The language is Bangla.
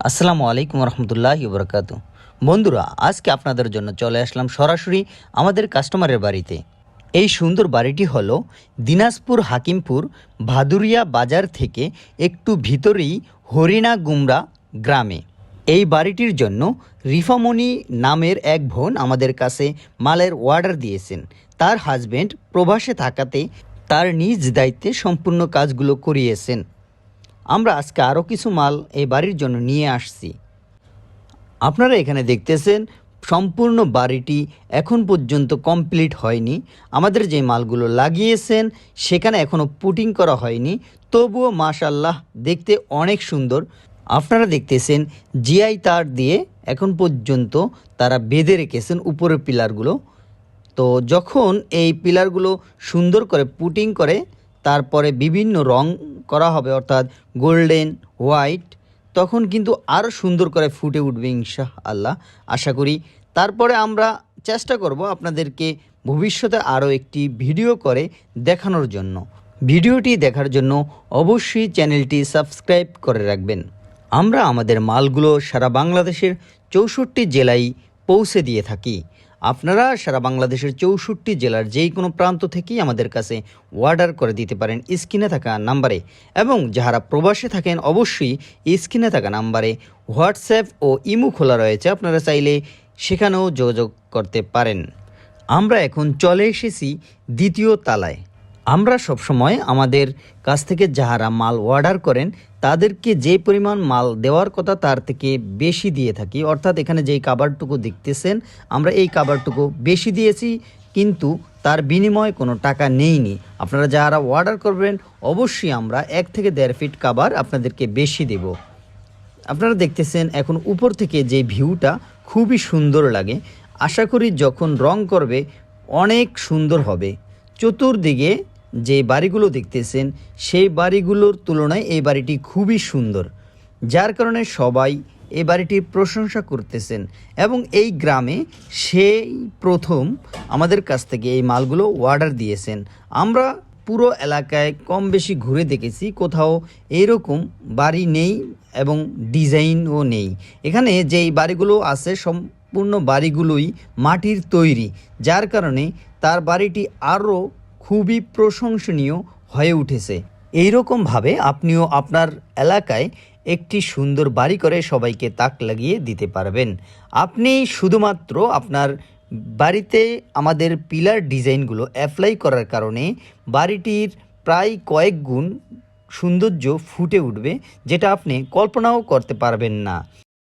আসসালামু আলাইকুম রহমতুল্লাহি বরকাতু। বন্ধুরা, আজকে আপনাদের জন্য চলে আসলাম সরাসরি আমাদের কাস্টমারের বাড়িতে। এই সুন্দর বাড়িটি হলো দিনাজপুর হাকিমপুর ভাদুরিয়া বাজার থেকে একটু ভিতরেই হরিণা গুমরা গ্রামে। এই বাড়িটির জন্য রিফামণি নামের এক বোন আমাদের কাছে মালের অর্ডার দিয়েছেন। তার হাজব্যান্ড প্রবাসে থাকাতে তার নিজ দায়িত্বে সম্পূর্ণ কাজগুলো করিয়েছেন। আমরা আজকে আরও কিছু মাল এই বাড়ির জন্য নিয়ে আসছি। আপনারা এখানে দেখতেছেন সম্পূর্ণ বাড়িটি এখন পর্যন্ত কমপ্লিট হয়নি। আমাদের যে মালগুলো লাগিয়েছেন সেখানে এখনও পুটিং করা হয়নি, তবুও মাশাআল্লাহ দেখতে অনেক সুন্দর। আপনারা দেখতেছেন জিআই তার দিয়ে এখন পর্যন্ত তারা বেঁধে রেখেছেন উপরের পিলারগুলো। তো যখন এই পিলারগুলো সুন্দর করে পুটিং করে তারপরে বিভিন্ন রং করা হবে, অর্থাৎ গোল্ডেন, হোয়াইট, তখন কিন্তু আরও সুন্দর করে ফুটে উঠবে ইনশাআল্লাহ আশা করি। তারপরে আমরা চেষ্টা করব আপনাদেরকে ভবিষ্যতে আরও একটি ভিডিও করে দেখানোর জন্য। ভিডিওটি দেখার জন্য অবশ্যই চ্যানেলটি সাবস্ক্রাইব করে রাখবেন। আমরা আমাদের মালগুলো সারা বাংলাদেশের 64 জেলায় পৌঁছে দিয়ে থাকি। আপনারা সারা বাংলাদেশের 64 জেলার যেই কোনো প্রান্ত থেকেই আমাদের কাছে অর্ডার করে দিতে পারেন স্ক্রিনে থাকা নাম্বারে, এবং যারা প্রবাসে থাকেন অবশ্যই স্ক্রিনে থাকা নাম্বারে হোয়াটসঅ্যাপ ও ইমো খোলা রয়েছে, আপনারা চাইলে সেখানেও যোগাযোগ করতে পারেন। আমরা এখন চলে এসেছি দ্বিতীয় তালায়। আমরা সবসময় আমাদের কাছ থেকে যারা মাল অর্ডার করেন তাদেরকে যে পরিমাণ মাল দেওয়ার কথা তার থেকে বেশি দিয়ে থাকি। অর্থাৎ এখানে যেই কাভারটুকু দেখতেছেন আমরা এই কাভারটুকু বেশি দিয়েছি, কিন্তু তার বিনিময়ে কোনো টাকা নেইনি। আপনারা যারা অর্ডার করবেন অবশ্যই আমরা 1 থেকে 1.5 ফিট কাভার আপনাদেরকে বেশি দেব। আপনারা দেখতেছেন এখন উপর থেকে যে ভিউটা খুবই সুন্দর লাগে। আশা করি যখন রং করবে অনেক সুন্দর হবে। চতুর্দিকে যে বাড়িগুলো দেখতেছেন সেই বাড়িগুলোর তুলনায় এই বাড়িটি খুবই সুন্দর, যার কারণে সবাই এই বাড়িটির প্রশংসা করতেছেন। এবং এই গ্রামে সেই প্রথম আমাদের কাছ থেকে এই মালগুলো অর্ডার দিয়েছেন। আমরা পুরো এলাকায় কম বেশি ঘুরে দেখেছি, কোথাও এরকম বাড়ি নেই এবং ডিজাইনও নেই। এখানে যেই বাড়িগুলো আছে সম্পূর্ণ বাড়িগুলোই মাটির তৈরি, যার কারণে তার বাড়িটি আরও খুবই প্রশংসনীয় হয়ে উঠেছে। এইরকমভাবে আপনিও আপনার এলাকায় একটি সুন্দর বাড়ি করে সবাইকে তাক লাগিয়ে দিতে পারবেন। আপনি শুধুমাত্র আপনার বাড়িতে আমাদের পিলার ডিজাইনগুলো অ্যাপ্লাই করার কারণে বাড়িটির প্রায় কয়েক গুণ সৌন্দর্য ফুটে উঠবে, যেটা আপনি কল্পনাও করতে পারবেন না।